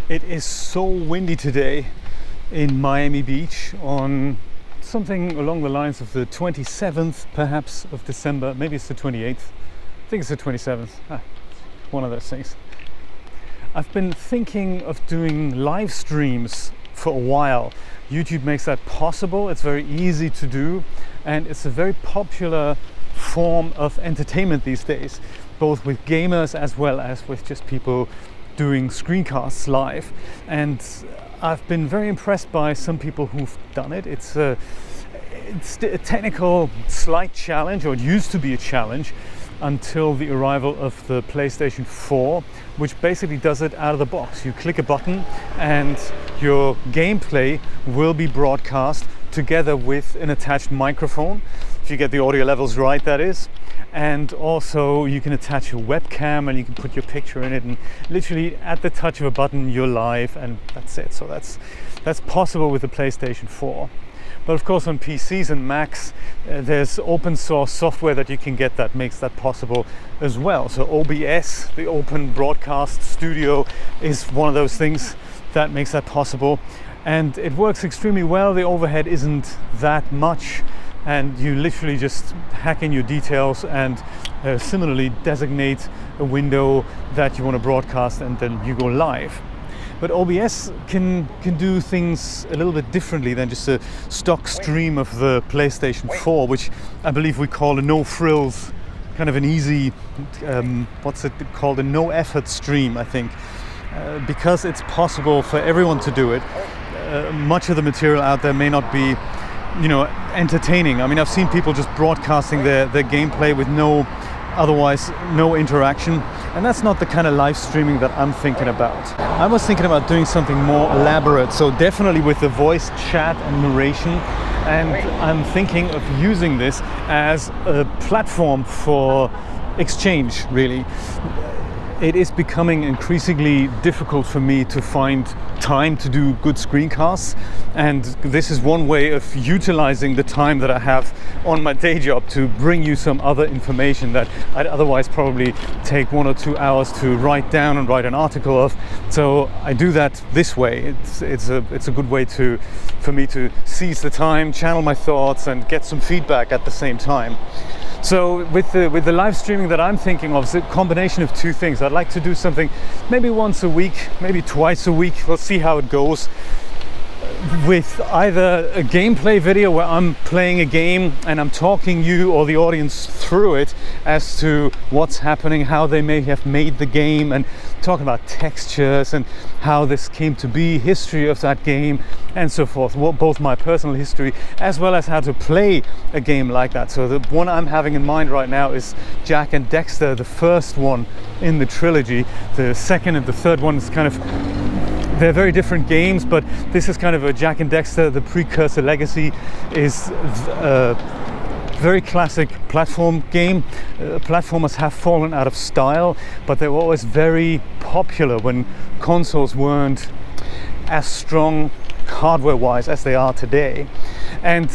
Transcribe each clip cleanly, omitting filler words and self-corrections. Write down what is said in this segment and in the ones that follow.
It is so windy today in Miami Beach on something along the lines of the 27th perhaps of December. Maybe it's the 28th. I think it's the 27th. One of those things. I've been thinking of doing live streams for a while. YouTube makes that possible. It's very easy to do, and it's a very popular form of entertainment these days, both with gamers as well as with just people doing screencasts live. And I've been very impressed by some people who've done it. It's a technical slight challenge, or it used to be a challenge until the arrival of the PlayStation 4, which basically does it out of the box. You click a button and your gameplay will be broadcast together with an attached microphone, if you get the audio levels right, that is. And also you can attach a webcam and you can put your picture in it, and literally at the touch of a button you're live, and that's it. So that's possible with the PlayStation 4. But of course on PCs and Macs there's open source software that you can get that makes that possible as well. So OBS, the Open Broadcast Studio, is one of those things that makes that possible, and it works extremely well. The overhead isn't that much, and you literally just hack in your details and similarly designate a window that you want to broadcast, and then you go live. But OBS can do things a little bit differently than just a stock stream of the PlayStation 4, which I believe we call a no-frills, kind of an easy, what's it called, a no-effort stream, I think. Because it's possible for everyone to do it, much of the material out there may not be, entertaining. I mean, I've seen people just broadcasting their gameplay with otherwise no interaction, and that's not the kind of live streaming that I'm thinking about. I was thinking about doing something more elaborate, so definitely with the voice chat and narration, and I'm thinking of using this as a platform for exchange, really. It is becoming increasingly difficult for me to find time to do good screencasts, and this is one way of utilizing the time that I have on my day job to bring you some other information that I'd otherwise probably take 1 or 2 hours to write down and write an article of. So I do that this way. It's a good way for me to seize the time, channel my thoughts, and get some feedback at the same time. So with the live streaming that I'm thinking of, it's a combination of two things. I'd like to do something maybe once a week, maybe twice a week. We'll see how it goes. With either a gameplay video where I'm playing a game and I'm talking you or the audience through it as to what's happening, how they may have made the game, and talking about textures and how this came to be, history of that game, and so forth. Both my personal history as well as how to play a game like that. So the one I'm having in mind right now is Jak and Daxter, the first one in the trilogy. The second and the third one is kind of, they're very different games, but this is kind of a Jak and Daxter. The precursor legacy is a very classic platform game. Platformers have fallen out of style, but they were always very popular when consoles weren't as strong hardware-wise as they are today. And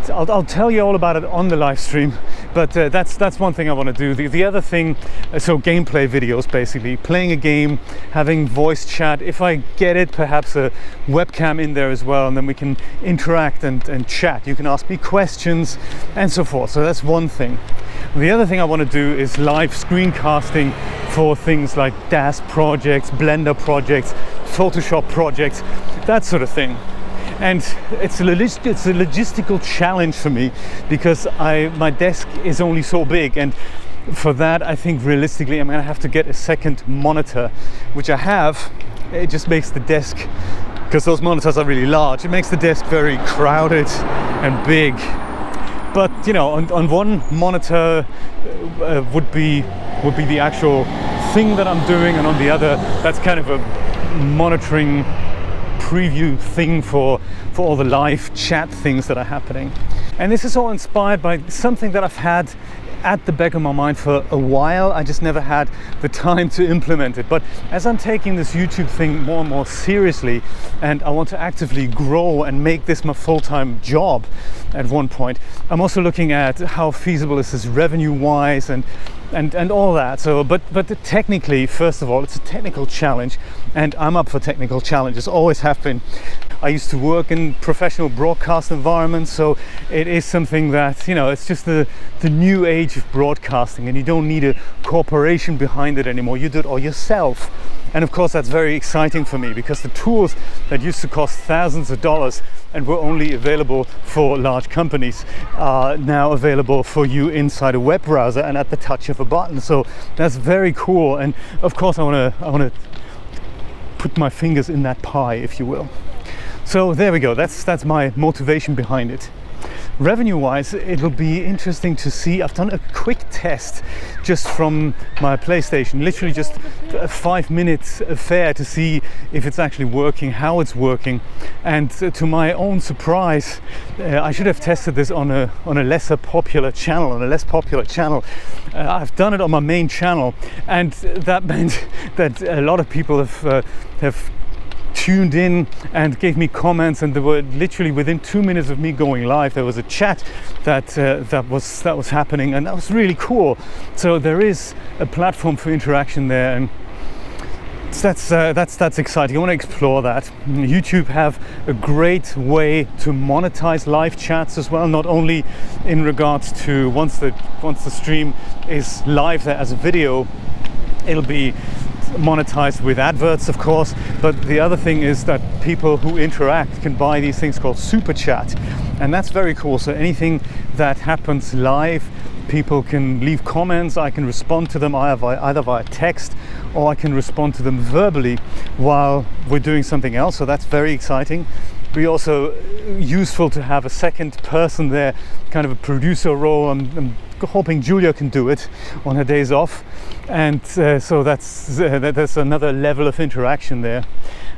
I'll tell you all about it on the live stream, but that's one thing I want to do. The other thing, so gameplay videos, basically playing a game, having voice chat. If I get it, perhaps a webcam in there as well, and then we can interact and chat. You can ask me questions and so forth. So that's one thing. The other thing I want to do is live screencasting for things like DAS projects, Blender projects, Photoshop projects, that sort of thing. And it's a logistical challenge for me, because my desk is only so big, and for that I think realistically I'm gonna have to get a second monitor, which I have. It just makes the desk, because those monitors are really large, it makes the desk very crowded and big. But on one monitor would be the actual thing that I'm doing, and on the other that's kind of a monitoring preview thing for all the live chat things that are happening. And this is all inspired by something that I've had at the back of my mind for a while. I just never had the time to implement it. But as I'm taking this YouTube thing more and more seriously, and I want to actively grow and make this my full-time job at one point, I'm also looking at how feasible is this revenue-wise, and and all that. So but technically, first of all, it's a technical challenge, and I'm up for technical challenges, always have been. I used to work in professional broadcast environments, so it is something that, you know, it's just the new age of broadcasting, and you don't need a corporation behind it anymore. You do it all yourself. And of course, that's very exciting for me, because the tools that used to cost thousands of dollars and were only available for large companies are now available for you inside a web browser and at the touch of a button. So that's very cool. And of course, I want to put my fingers in that pie, if you will. So there we go. That's my motivation behind it. Revenue-wise, it'll be interesting to see. I've done a quick test just from my PlayStation, literally just a 5-minute affair to see if it's actually working, how it's working. And to my own surprise, I should have tested this on a less popular channel. I've done it on my main channel, and that meant that a lot of people have tuned in and gave me comments, and there were literally within 2 minutes of me going live, there was a chat that was happening, and that was really cool. So there is a platform for interaction there, and that's exciting. I want to explore that. YouTube have a great way to monetize live chats as well, not only in regards to once the stream is live there as a video, it'll be monetized with adverts, of course, but the other thing is that people who interact can buy these things called super chat, and that's very cool. So anything that happens live, people can leave comments, I can respond to them either via text, or I can respond to them verbally while we're doing something else. So that's very exciting. Be also useful to have a second person there, kind of a producer role. I'm hoping Julia can do it on her days off, and so that's another level of interaction there.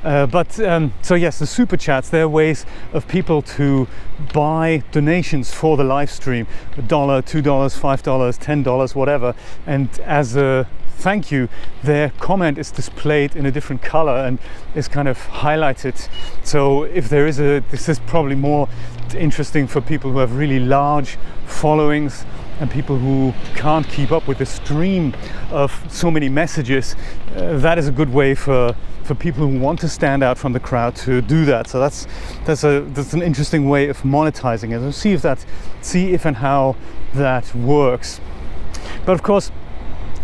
So yes, the super chats, they're ways of people to buy donations for the live stream, $1, $2, $5, $10, whatever, and as a thank you, their comment is displayed in a different color and is kind of highlighted. So if there is this is probably more interesting for people who have really large followings and people who can't keep up with the stream of so many messages. That is a good way for people who want to stand out from the crowd to do that. So that's an interesting way of monetizing it. We'll see if and how that works. But of course,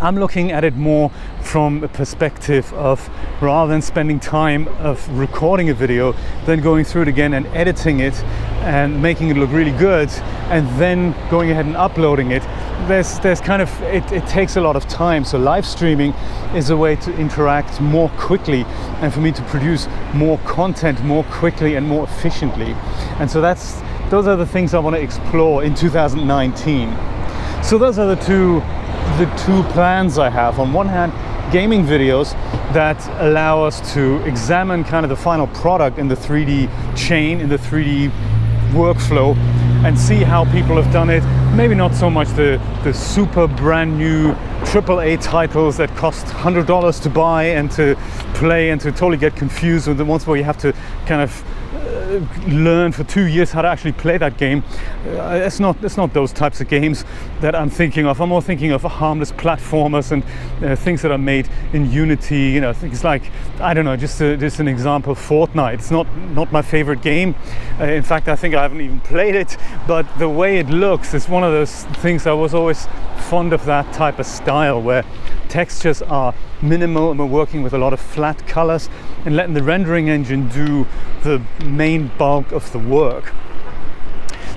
I'm looking at it more from a perspective of, rather than spending time of recording a video, then going through it again and editing it and making it look really good, and then going ahead and uploading it. There's kind of, it takes a lot of time. So live streaming is a way to interact more quickly and for me to produce more content more quickly and more efficiently. And so those are the things I want to explore in 2019. So those are the two plans I have. On one hand, gaming videos that allow us to examine kind of the final product in the 3D chain, in the 3D workflow, and see how people have done it. Maybe not so much the super brand new AAA titles that cost $100 to buy and to play and to totally get confused with the ones where you have to kind of learn for 2 years how to actually play that game. It's not those types of games that I'm thinking of. I'm more thinking of harmless platformers and things that are made in Unity. You know, things like, I don't know, just an example, Fortnite. It's not my favorite game. In fact, I think I haven't even played it. But the way it looks is one of those things. I was always fond of that type of style where textures are minimal and we're working with a lot of flat colors and letting the rendering engine do the main bulk of the work.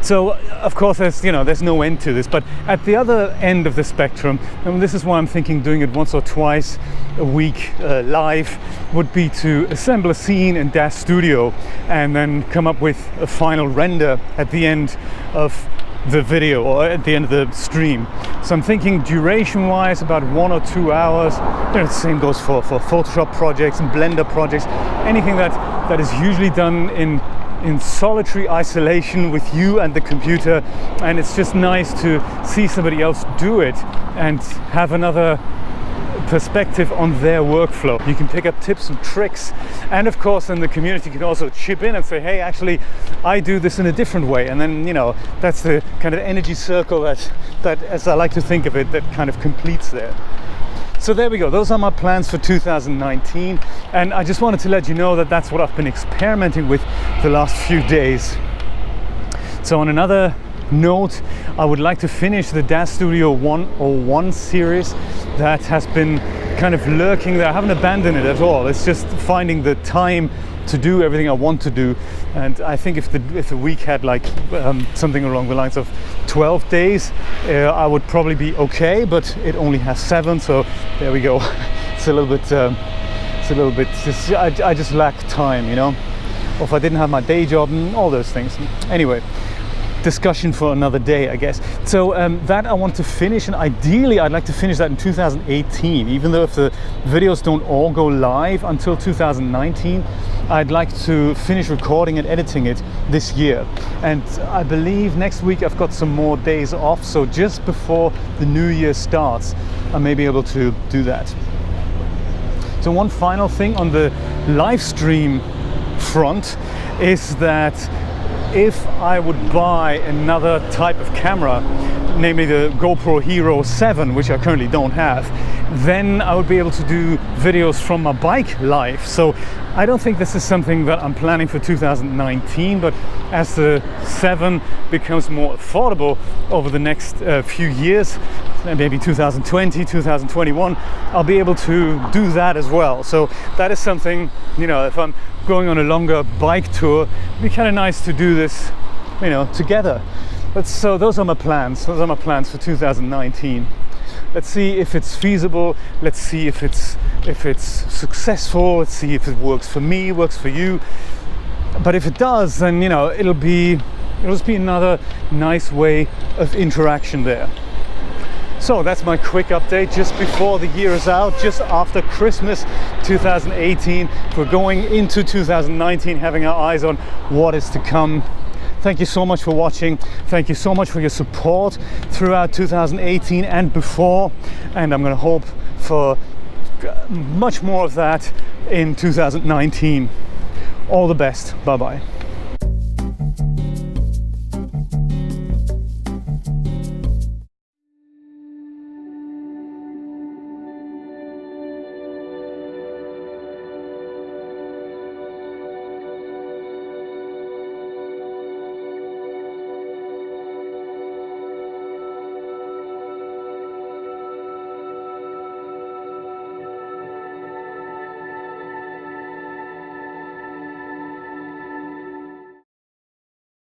So of course there's no end to this, but at the other end of the spectrum, and this is why I'm thinking doing it once or twice a week live, would be to assemble a scene in Dash Studio and then come up with a final render at the end of the video or at the end of the stream. So I'm thinking duration wise about 1 or 2 hours. The same goes for Photoshop projects and Blender projects, anything that is usually done in solitary isolation with you and the computer, and it's just nice to see somebody else do it and have another perspective on their workflow. You can pick up tips and tricks, and of course then the community can also chip in and say, hey, actually I do this in a different way, and then, you know, that's the kind of energy circle that as I like to think of it, that kind of completes there. So there we go, those are my plans for 2019, and I just wanted to let you know that that's what I've been experimenting with the last few days. So on another note, I would like to finish the DAZ Studio 101 series that has been kind of lurking there. I haven't abandoned it at all, it's just finding the time to do everything I want to do. And I think if the week had like something along the lines of 12 days, I would probably be okay, but it only has 7, so there we go. It's a little bit just, I just lack time, you know, or if I didn't have my day job and all those things. Anyway, discussion for another day, I guess. So that I want to finish, and ideally I'd like to finish that in 2018, even though if the videos don't all go live until 2019, I'd like to finish recording and editing it this year. And I believe next week I've got some more days off, so just before the new year starts I may be able to do that. So one final thing on the live stream front is that if I would buy another type of camera, namely the GoPro Hero 7, which I currently don't have, then I would be able to do videos from my bike live. So I don't think this is something that I'm planning for 2019, but as the 7 becomes more affordable over the next few years, maybe 2020, 2021, I'll be able to do that as well. So that is something, you know, if I'm going on a longer bike tour, it'd be kind of nice to do this, you know, together. But so those are my plans. Those are my plans for 2019. Let's see if it's feasible. Let's see if it's successful. Let's see if it works for me, works for you. But if it does, then, you know, it'll just be another nice way of interaction there. So that's my quick update just before the year is out, just after Christmas 2018. We're going into 2019 having our eyes on what is to come. Thank you so much for watching. Thank you so much for your support throughout 2018 and before. And I'm going to hope for much more of that in 2019. All the best. Bye-bye.